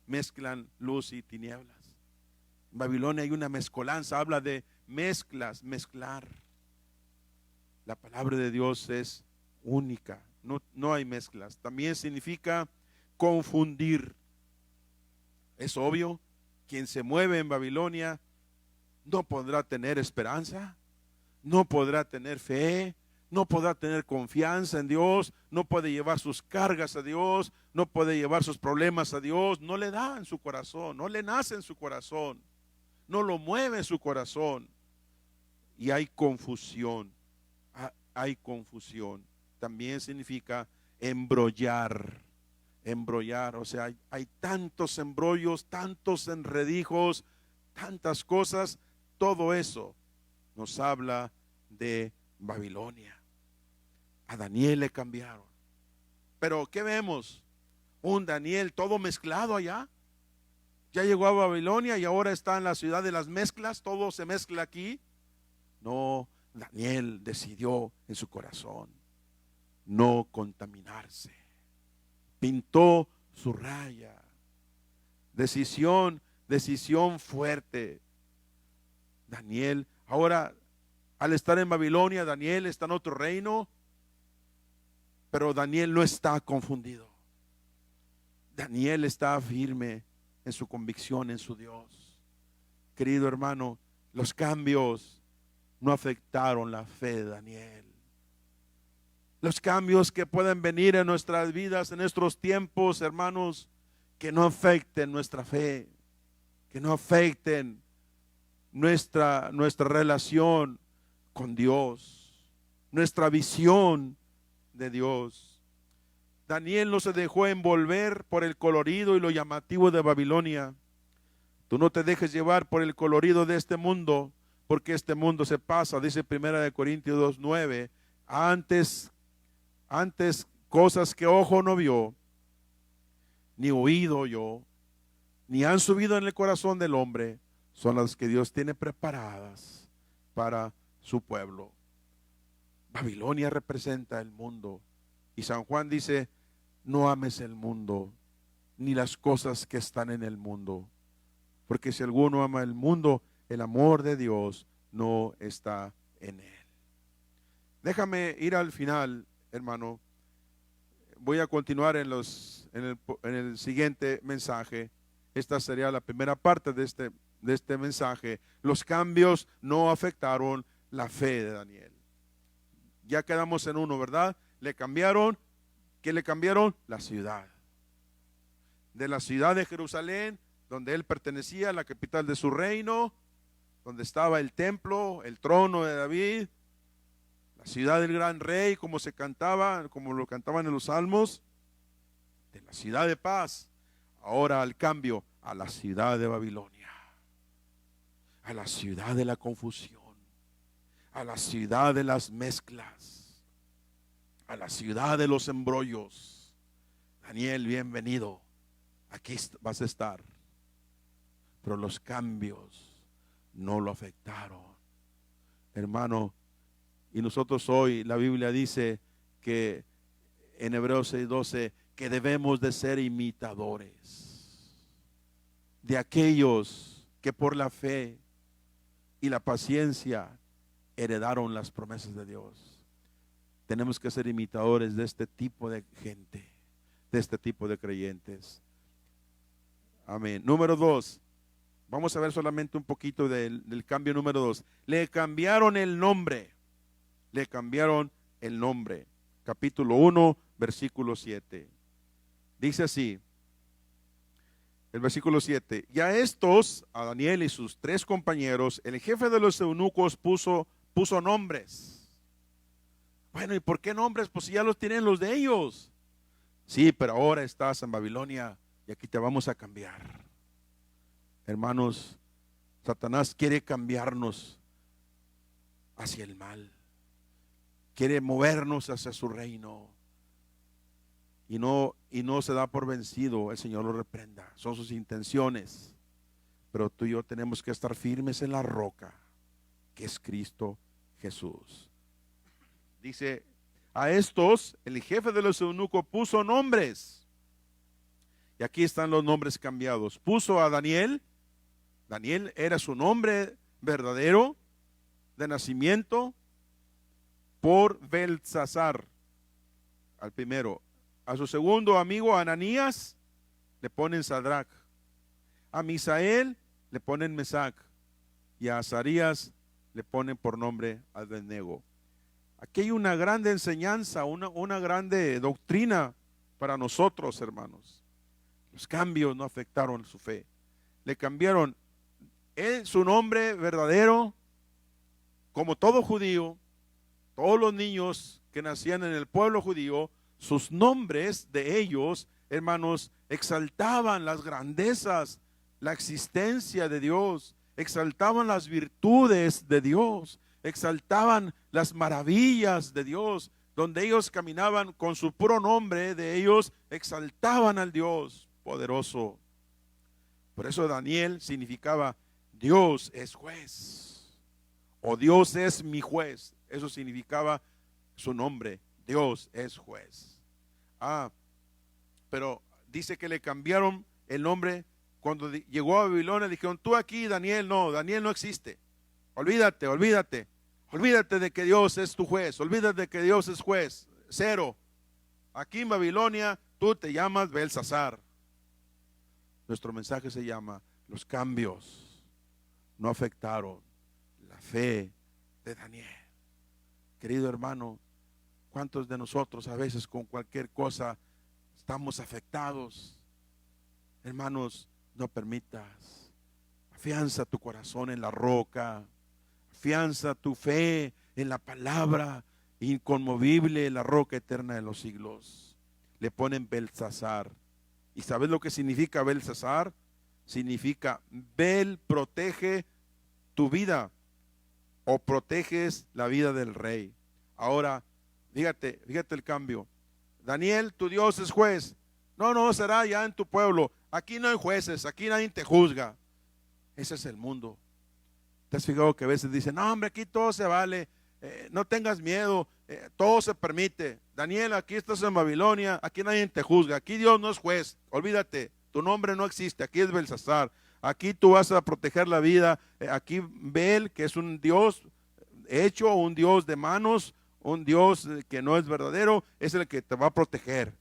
Speaker 1: mezclan luz y tinieblas. En Babilonia hay una mezcolanza, habla de mezclas, mezclar. La palabra de Dios es única, no hay mezclas. También significa confundir. Es obvio, quien se mueve en Babilonia no podrá tener esperanza, no podrá tener fe, no podrá tener confianza en Dios, no puede llevar sus cargas a Dios, no puede llevar sus problemas a Dios, no le da en su corazón, no le nace en su corazón, no lo mueve en su corazón. Y hay confusión, hay confusión. También significa embrollar, o sea, hay tantos embrollos, tantos enredijos, tantas cosas, todo eso nos habla de Babilonia. A Daniel le cambiaron. Pero ¿qué vemos? Un Daniel todo mezclado allá. Ya llegó a Babilonia y ahora está en la ciudad de las mezclas, todo se mezcla aquí. No, Daniel decidió en su corazón no contaminarse. Pintó su raya. Decisión fuerte. Daniel, ahora al estar en Babilonia, Daniel está en otro reino, pero Daniel no está confundido. Daniel está firme en su convicción en su Dios. Querido hermano, los cambios no afectaron la fe de Daniel. Los cambios que pueden venir en nuestras vidas, en nuestros tiempos, hermanos, que no afecten nuestra fe, que no afecten nuestra relación con Dios, nuestra visión de Dios. Daniel no se dejó envolver por el colorido y lo llamativo de Babilonia. Tú no te dejes llevar por el colorido de este mundo, porque este mundo se pasa, dice 1 Corintios 2:9. Antes cosas que ojo no vio, ni oído oyó, ni han subido en el corazón del hombre, son las que Dios tiene preparadas para su pueblo. Babilonia representa el mundo. Y San Juan dice, no ames el mundo, ni las cosas que están en el mundo. Porque si alguno ama el mundo, el amor de Dios no está en él. Déjame ir al final, hermano. Voy a continuar en el siguiente mensaje. Esta sería la primera parte de este mensaje. Los cambios no afectaron la fe de Daniel. Ya quedamos en uno, ¿verdad? Le cambiaron, ¿qué le cambiaron? La ciudad. De la ciudad de Jerusalén, donde él pertenecía, la capital de su reino, donde estaba el templo, el trono de David, la ciudad del gran rey, como se cantaba, como lo cantaban en los salmos, de la ciudad de paz, ahora al cambio a la ciudad de Babilonia, a la ciudad de la confusión, a la ciudad de las mezclas, a la ciudad de los embrollos. Daniel, bienvenido, aquí vas a estar. Pero los cambios no lo afectaron. Hermano, y nosotros hoy, la Biblia dice que en Hebreos 6:12, que debemos de ser imitadores de aquellos que por la fe y la paciencia heredaron las promesas de Dios. Tenemos que ser imitadores de este tipo de gente, de este tipo de creyentes. Amén. Número 2. Vamos a ver solamente un poquito del cambio número 2. Le cambiaron el nombre. Le cambiaron el nombre. Capítulo 1, versículo 7. Dice así, el versículo 7. Y a estos, a Daniel y sus 3 compañeros, el jefe de los eunucos puso nombres. Bueno, ¿y por qué nombres? Pues si ya los tienen los de ellos. Sí, pero ahora estás en Babilonia y aquí te vamos a cambiar. Hermanos, Satanás quiere cambiarnos hacia el mal. Quiere movernos hacia su reino. Y no se da por vencido. El Señor lo reprenda. Son sus intenciones. Pero tú y yo tenemos que estar firmes en la roca, que es Cristo Jesús. Dice, a estos el jefe de los eunucos puso nombres. Y aquí están los nombres cambiados. Puso a Daniel. Daniel era su nombre verdadero de nacimiento, por Belsasar, al primero. A su segundo amigo Ananías le ponen Sadrach. A Misael le ponen Mesac. Y a Azarías le ponen por nombre Abednego. Aquí hay una grande enseñanza, una grande doctrina para nosotros, hermanos. Los cambios no afectaron su fe. Le cambiaron su nombre verdadero, como todo judío. Todos los niños que nacían en el pueblo judío, sus nombres de ellos, hermanos, exaltaban las grandezas, la existencia de Dios, exaltaban las virtudes de Dios, exaltaban las maravillas de Dios. Donde ellos caminaban con su puro nombre de ellos, exaltaban al Dios poderoso. Por eso Daniel significaba Dios es juez, o Dios es mi juez. Eso significaba su nombre, Dios es juez. Pero dice que le cambiaron el nombre. Cuando llegó a Babilonia, le dijeron, tú aquí, Daniel no existe. Olvídate de que Dios es tu juez, olvídate de que Dios es juez. Cero. Aquí en Babilonia tú te llamas Belsasar. Nuestro mensaje se llama, los cambios no afectaron la fe de Daniel. Querido hermano, ¿cuántos de nosotros a veces con cualquier cosa estamos afectados? Hermanos, no permitas. Afianza tu corazón en la roca. Afianza tu fe en la palabra inconmovible, la roca eterna de los siglos. Le ponen Belsasar. ¿Y sabes lo que significa Belsasar? Significa Bel protege tu vida, o proteges la vida del rey. Ahora, fíjate el cambio. Daniel, tu Dios es juez. No, será ya en tu pueblo. Aquí no hay jueces, aquí nadie te juzga. Ese es el mundo. ¿Te has fijado que a veces dicen, no hombre, aquí todo se vale, no tengas miedo, todo se permite? Daniel, aquí estás en Babilonia, aquí nadie te juzga, aquí Dios no es juez, olvídate, tu nombre no existe, aquí es Belsasar. Aquí tú vas a proteger la vida. Aquí Bel, que es un Dios hecho, un Dios de manos, un Dios que no es verdadero, es el que te va a proteger.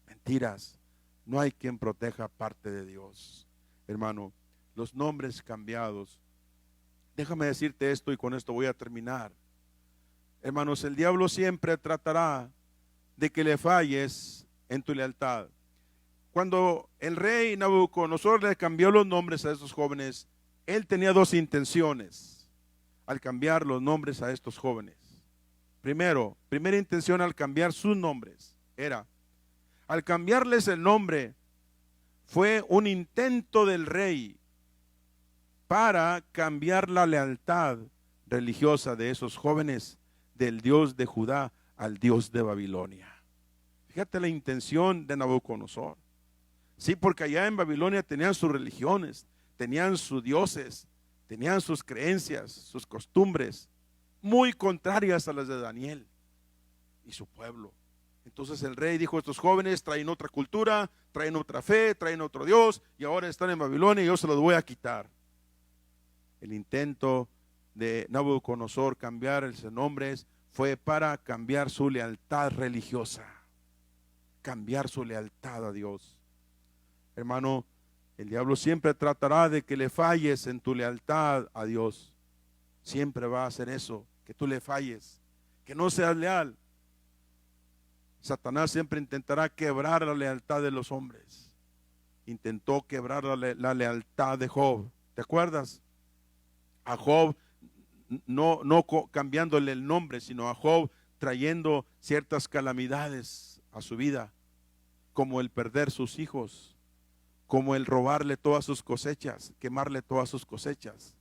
Speaker 1: Mentiras. No hay quien proteja aparte de Dios. Hermano, los nombres cambiados. Déjame decirte esto y con esto voy a terminar. Hermanos, el diablo siempre tratará de que le falles en tu lealtad. Cuando el rey Nabucodonosor le cambió los nombres a estos jóvenes, él tenía 2 intenciones al cambiar los nombres a estos jóvenes. Primera intención al cambiar sus nombres era, al cambiarles el nombre, fue un intento del rey para cambiar la lealtad religiosa de esos jóvenes del Dios de Judá al Dios de Babilonia. Fíjate la intención de Nabucodonosor. Sí, porque allá en Babilonia tenían sus religiones, tenían sus dioses, tenían sus creencias, sus costumbres, muy contrarias a las de Daniel y su pueblo. Entonces el rey dijo: estos jóvenes traen otra cultura, traen otra fe, traen otro Dios, y ahora están en Babilonia y yo se los voy a quitar. El intento de Nabucodonosor cambiar esos nombres fue para cambiar su lealtad religiosa, cambiar su lealtad a Dios. Hermano, el diablo siempre tratará de que le falles en tu lealtad a Dios. Siempre va a hacer eso, que tú le falles, que no seas leal. Satanás siempre intentará quebrar la lealtad de los hombres. Intentó quebrar la lealtad de Job. ¿Te acuerdas? A Job, no cambiándole el nombre, sino a Job trayendo ciertas calamidades a su vida, como el perder sus hijos, como el robarle todas sus cosechas, quemarle todas sus cosechas,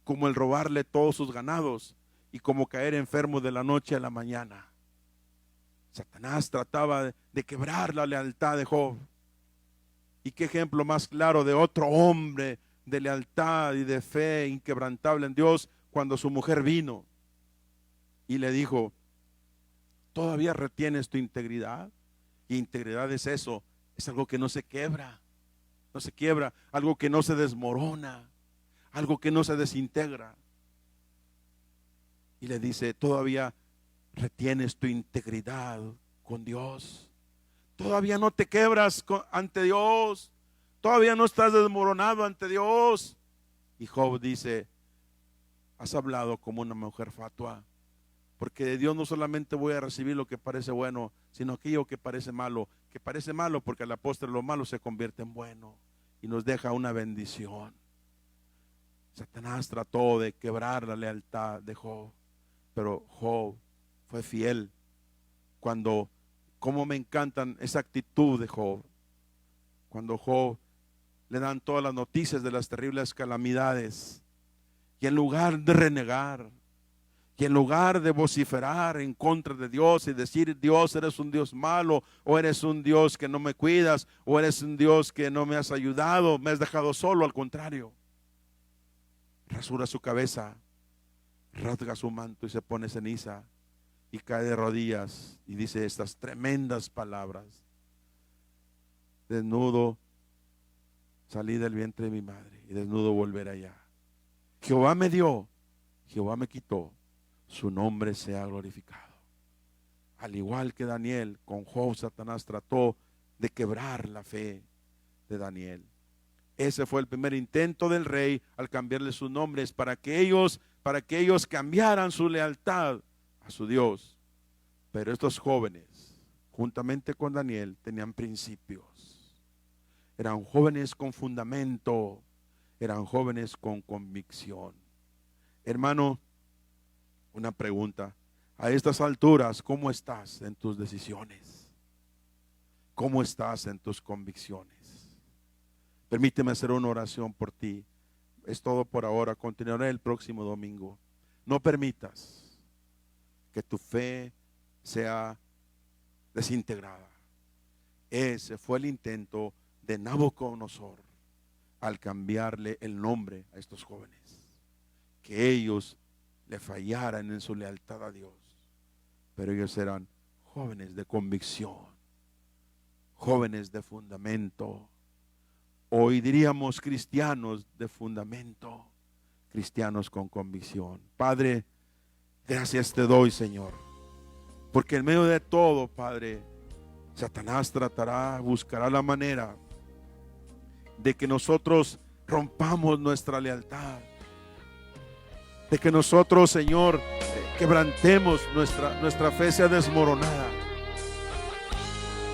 Speaker 1: como el robarle todos sus ganados, y como caer enfermo de la noche a la mañana. Satanás trataba de quebrar la lealtad de Job. Y qué ejemplo más claro de otro hombre de lealtad y de fe inquebrantable en Dios, cuando su mujer vino y le dijo: ¿todavía retienes tu integridad? Y integridad es eso, es algo que no se quiebra, no se quiebra, algo que no se desmorona, algo que no se desintegra. Y le dice: ¿todavía retienes tu integridad con Dios? ¿Todavía no te quebras ante Dios? ¿Todavía no estás desmoronado ante Dios? Y Job dice: has hablado como una mujer fatua, porque de Dios no solamente voy a recibir lo que parece bueno, sino aquello que parece malo porque al postre lo malo se convierte en bueno y nos deja una bendición. Satanás trató de quebrar la lealtad de Job, pero Job fue fiel. Como me encantan esa actitud de Job. Cuando Job le dan todas las noticias de las terribles calamidades, y en lugar de renegar, y en lugar de vociferar en contra de Dios y decir: Dios, eres un Dios malo, o eres un Dios que no me cuidas, o eres un Dios que no me has ayudado, me has dejado solo, al contrario, rasura su cabeza, rasga su manto y se pone ceniza y cae de rodillas y dice estas tremendas palabras: desnudo salí del vientre de mi madre y desnudo volveré allá. Jehová me dio, Jehová me quitó, su nombre sea glorificado. Al igual que Daniel, con Job Satanás trató de quebrar la fe de Daniel. Ese fue el primer intento del rey al cambiarle sus nombres, para que ellos cambiaran su lealtad a su Dios. Pero estos jóvenes, juntamente con Daniel, tenían principios. Eran jóvenes con fundamento, eran jóvenes con convicción. Hermano, una pregunta: a estas alturas, ¿cómo estás en tus decisiones? ¿Cómo estás en tus convicciones? Permíteme hacer una oración por ti. Es todo por ahora. Continuaré el próximo domingo. No permitas que tu fe sea desintegrada. Ese fue el intento de Nabucodonosor al cambiarle el nombre a estos jóvenes, que ellos le fallaran en su lealtad a Dios. Pero ellos eran jóvenes de convicción, jóvenes de fundamento. Hoy diríamos cristianos de fundamento, cristianos con convicción. Padre, gracias te doy, Señor, porque en medio de todo, Padre, Satanás buscará la manera de que nosotros rompamos nuestra lealtad, de que nosotros, Señor, quebrantemos nuestra fe sea desmoronada.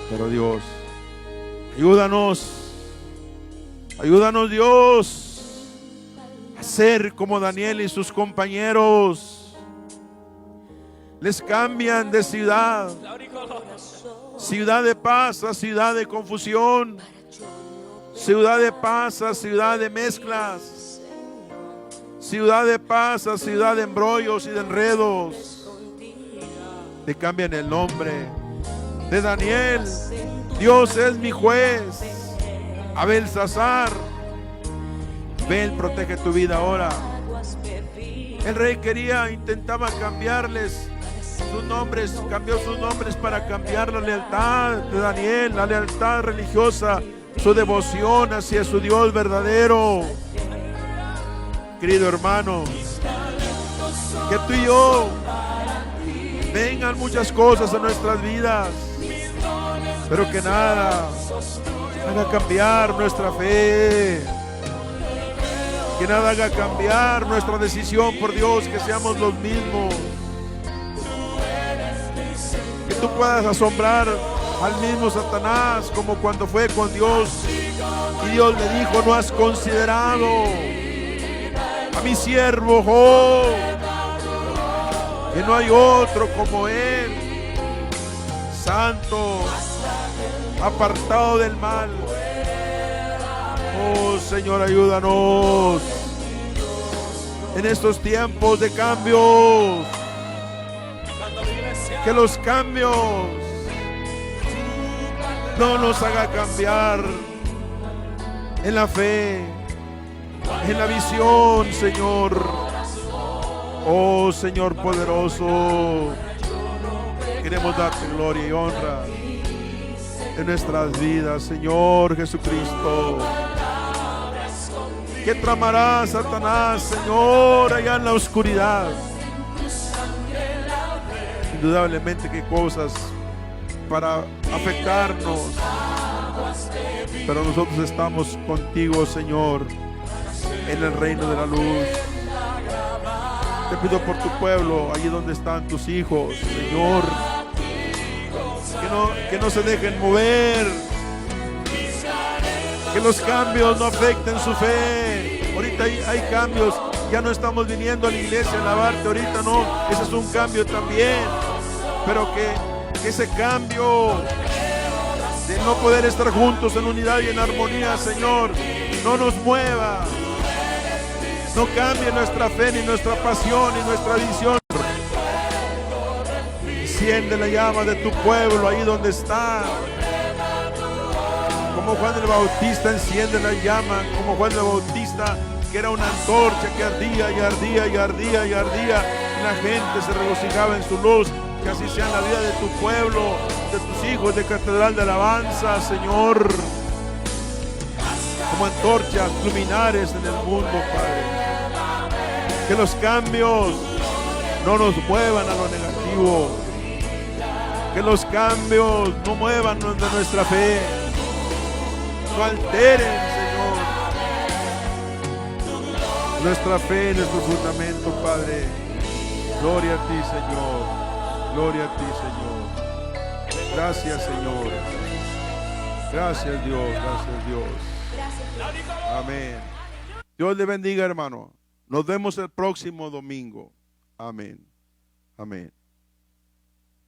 Speaker 1: Pero Dios, ayúdanos Dios, a ser como Daniel y sus compañeros. Les cambian de ciudad de paz a ciudad de confusión, ciudad de paz a ciudad de mezclas, ciudad de paz a ciudad de embrollos y de enredos. Te cambian el nombre de Daniel: Dios es mi juez. A Belsasar: ven, protege tu vida ahora. El rey intentaba cambiarles sus nombres, cambió sus nombres para cambiar la lealtad de Daniel, la lealtad religiosa, su devoción hacia su Dios verdadero. Querido hermano, que tú y yo vengan muchas cosas en nuestras vidas, pero que nada haga cambiar nuestra fe, que nada haga cambiar nuestra decisión por Dios, que seamos los mismos. Que tú puedas asombrar al mismo Satanás como cuando fue con Dios y Dios le dijo: no has considerado a mi siervo Job, que no hay otro como él, santo, apartado del mal. Oh Señor, ayúdanos en estos tiempos de cambios, que los cambios no nos haga cambiar en la fe, en la visión, Señor. Oh Señor poderoso, queremos darte gloria y honra en nuestras vidas, Señor Jesucristo. ¿Qué tramará Satanás, Señor, allá en la oscuridad? Indudablemente que cosas para afectarnos, pero nosotros estamos contigo, Señor, en el reino de la luz. Te pido por tu pueblo, allí donde están tus hijos, Señor, que no se dejen mover, que los cambios no afecten su fe. Ahorita hay cambios, ya no estamos viniendo a la iglesia a alabarte, ahorita no, ese es un cambio también, pero que ese cambio de no poder estar juntos en unidad y en armonía, Señor, no nos mueva, no cambie nuestra fe, ni nuestra pasión, ni nuestra visión. Enciende la llama de tu pueblo ahí donde está. Como Juan el Bautista enciende la llama, como Juan el Bautista, que era una antorcha que ardía y ardía y ardía y ardía, y la gente se regocijaba en su luz. Que así sea en la vida de tu pueblo, de tus hijos de Catedral de Alabanza, Señor, como antorchas, luminares en el mundo, Padre. Que los cambios no nos muevan a lo negativo, que los cambios no muevan de nuestra fe, no alteren, Señor, nuestra fe, nuestro fundamento, Padre. Gloria a ti, Señor. Gloria a ti, Señor. Gracias, Señor. Gracias, Dios. Gracias, Dios. Amén. Dios le bendiga, hermano. Nos vemos el próximo domingo. Amén. Amén.